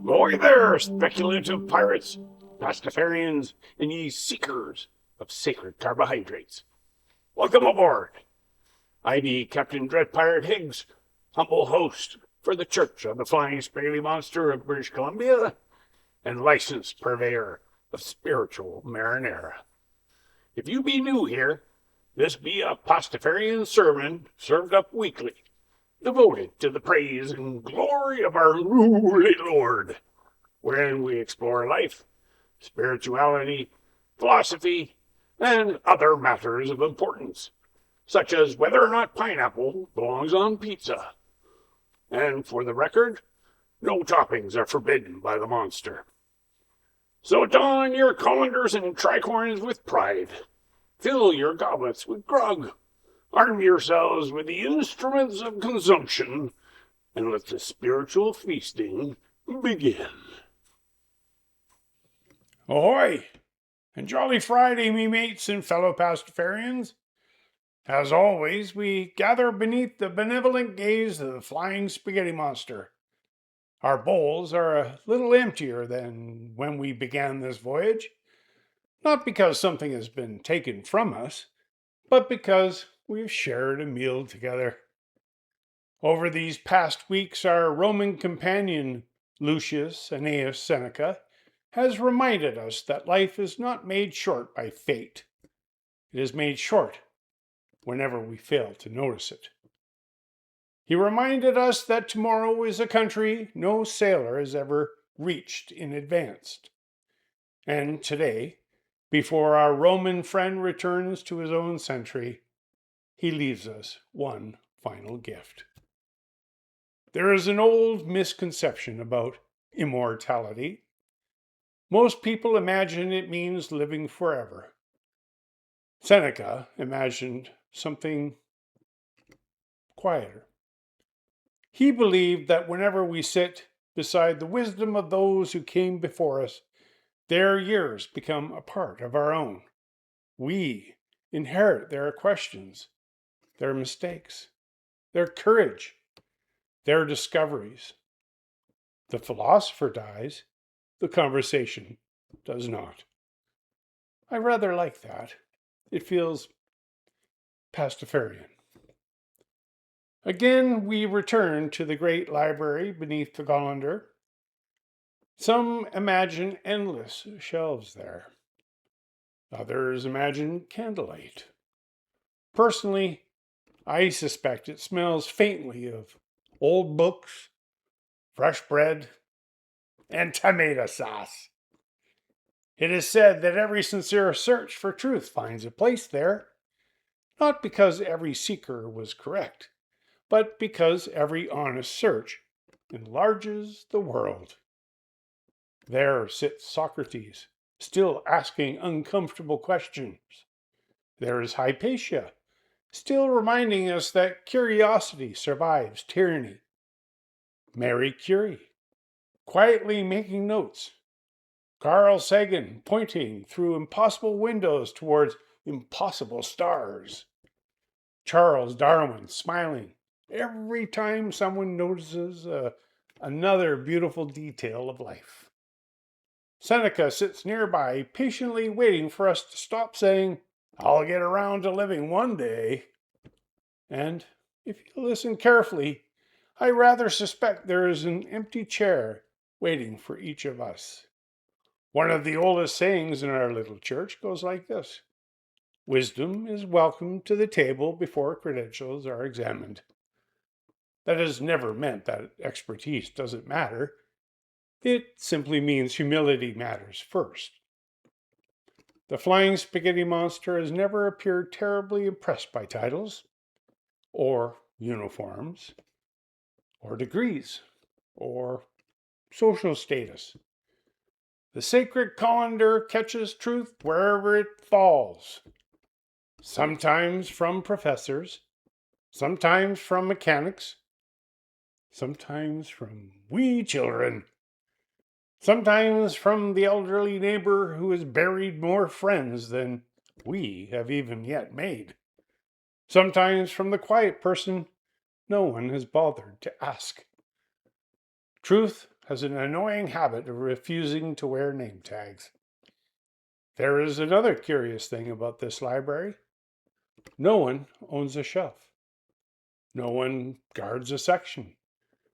Ahoy there, speculative pirates, Pastafarians, and ye seekers of sacred carbohydrates. Welcome aboard. I be Captain Dread Pyrate Higgs, humble host for the Church of the Flying Spaghetti Monster of British Columbia, and licensed purveyor of spiritual marinara. If you be new here, this be a Pastafarian sermon served up weekly, devoted to the praise and glory of our Lowly Lord, wherein we explore life, spirituality, philosophy, and other matters of importance, such as whether or not pineapple belongs on pizza. And for the record, no toppings are forbidden by the monster. So don your colanders and tricorns with pride, fill your goblets with grog, arm yourselves with the instruments of consumption, and let the spiritual feasting begin. Ahoy! And jolly Friday, me mates and fellow Pastafarians. As always, we gather beneath the benevolent gaze of the flying spaghetti monster. Our bowls are a little emptier than when we began this voyage, not because something has been taken from us, but because we've shared a meal together. Over these past weeks, our Roman companion, Lucius Annaeus Seneca, has reminded us that life is not made short by fate. It is made short whenever we fail to notice it. He reminded us that tomorrow is a country no sailor has ever reached in advance. And today, before our Roman friend returns to his own century, he leaves us one final gift. There is an old misconception about immortality. Most people imagine it means living forever. Seneca imagined something quieter. He believed that whenever we sit beside the wisdom of those who came before us, their years become a part of our own. We inherit their questions, their mistakes, their courage, their discoveries. The philosopher dies, the conversation does not. I rather like that. It feels Pastafarian. Again, we return to the great library beneath the colander. Some imagine endless shelves there. Others imagine candlelight. Personally, I suspect it smells faintly of old books, fresh bread, and tomato sauce. It is said that every sincere search for truth finds a place there, not because every seeker was correct, but because every honest search enlarges the world. There sits Socrates, still asking uncomfortable questions. There is Hypatia, still reminding us that curiosity survives tyranny. Marie Curie, quietly making notes. Carl Sagan, pointing through impossible windows towards impossible stars. Charles Darwin, smiling every time someone notices another beautiful detail of life. Seneca sits nearby, patiently waiting for us to stop saying, "I'll get around to living one day." And if you listen carefully, I rather suspect there is an empty chair waiting for each of us. One of the oldest sayings in our little church goes like this: wisdom is welcome to the table before credentials are examined. That has never meant that expertise doesn't matter. It simply means humility matters first. The flying spaghetti monster has never appeared terribly impressed by titles, or uniforms, or degrees, or social status. The sacred colander catches truth wherever it falls. Sometimes from professors, sometimes from mechanics, sometimes from wee children, sometimes from the elderly neighbor who has buried more friends than we have even yet made, sometimes from the quiet person no one has bothered to ask. Truth has an annoying habit of refusing to wear name tags. There is another curious thing about this library. No one owns a shelf. No one guards a section.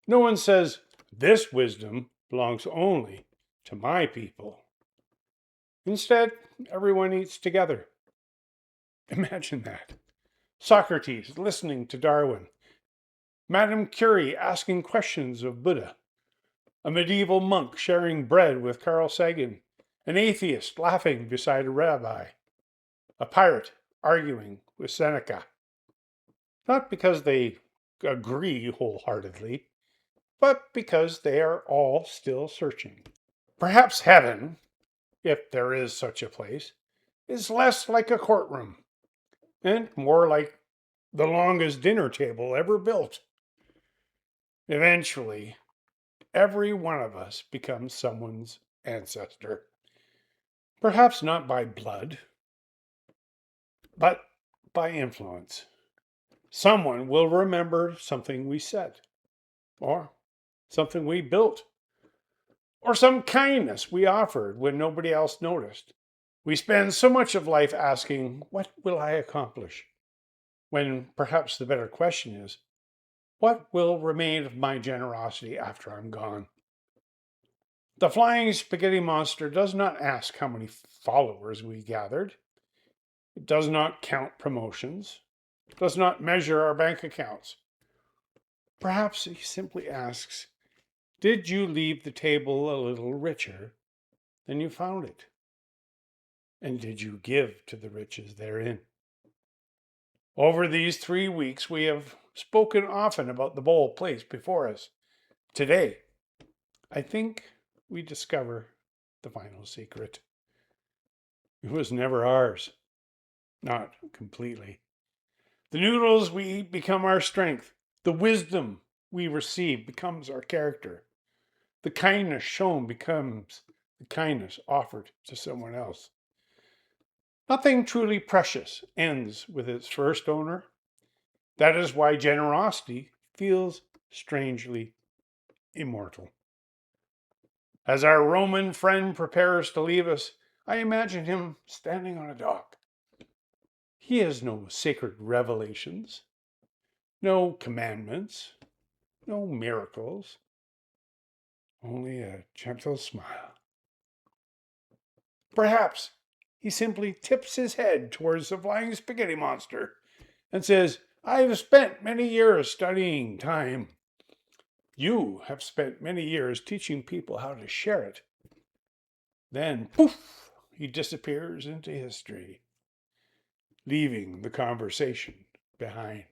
No one says, "This wisdom belongs only to my people." Instead, everyone eats together. Imagine that. Socrates listening to Darwin, Madame Curie asking questions of Buddha, a medieval monk sharing bread with Carl Sagan, an atheist laughing beside a rabbi, a pirate arguing with Seneca. Not because they agree wholeheartedly, but because they are all still searching. Perhaps heaven, if there is such a place, is less like a courtroom and more like the longest dinner table ever built. Eventually, every one of us becomes someone's ancestor. Perhaps not by blood, but by influence. Someone will remember something we said, or something we built, or some kindness we offered when nobody else noticed. We spend so much of life asking, "What will I accomplish?" when perhaps the better question is, "What will remain of my generosity after I'm gone?" The flying spaghetti monster does not ask how many followers we gathered. It does not count promotions. It does not measure our bank accounts. Perhaps he simply asks, "Did you leave the table a little richer than you found it? And did you give to the riches therein?" Over these 3 weeks, we have spoken often about the bowl placed before us. Today, I think we discover the final secret. It was never ours. Not completely. The noodles we eat become our strength. The wisdom we receive becomes our character. The kindness shown becomes the kindness offered to someone else. Nothing truly precious ends with its first owner. That is why generosity feels strangely immortal. As our Roman friend prepares to leave us, I imagine him standing on a dock. He has no sacred revelations, no commandments, no miracles, only a gentle smile. Perhaps he simply tips his head towards the flying spaghetti monster and says, "I have spent many years studying time. You have spent many years teaching people how to share it." Then, poof, he disappears into history, leaving the conversation behind.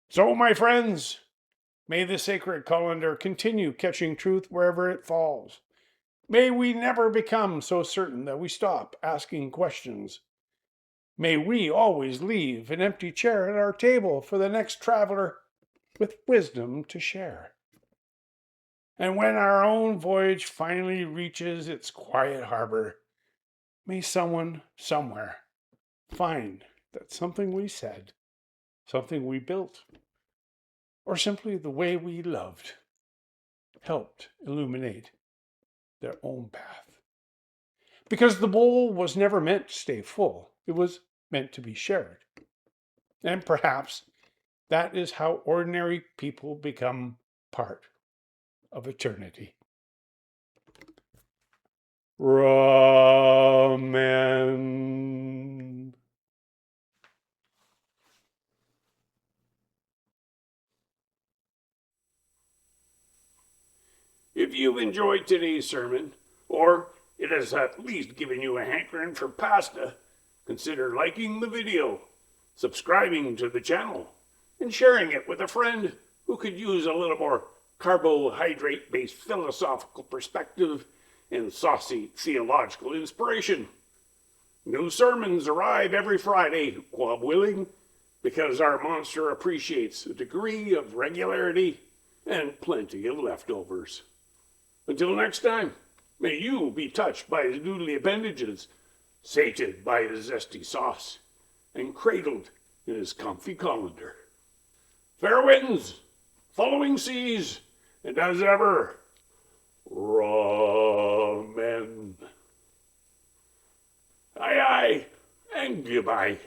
So, my friends, may the sacred colander continue catching truth wherever it falls. May we never become so certain that we stop asking questions. May we always leave an empty chair at our table for the next traveler with wisdom to share. And when our own voyage finally reaches its quiet harbor, may someone somewhere find that something we said, something we built, or simply the way we loved helped illuminate their own path. Because the bowl was never meant to stay full, it was meant to be shared. And perhaps that is how ordinary people become part of eternity. Ramen. If you've enjoyed today's sermon, or it has at least given you a hankering for pasta, consider liking the video, subscribing to the channel, and sharing it with a friend who could use a little more carbohydrate-based philosophical perspective and saucy theological inspiration. New sermons arrive every Friday, God willing, because our monster appreciates a degree of regularity and plenty of leftovers. Until next time, may you be touched by his noodly appendages, sated by his zesty sauce, and cradled in his comfy colander. Fair winds, following seas, And as ever, Amen. Aye, aye, and goodbye.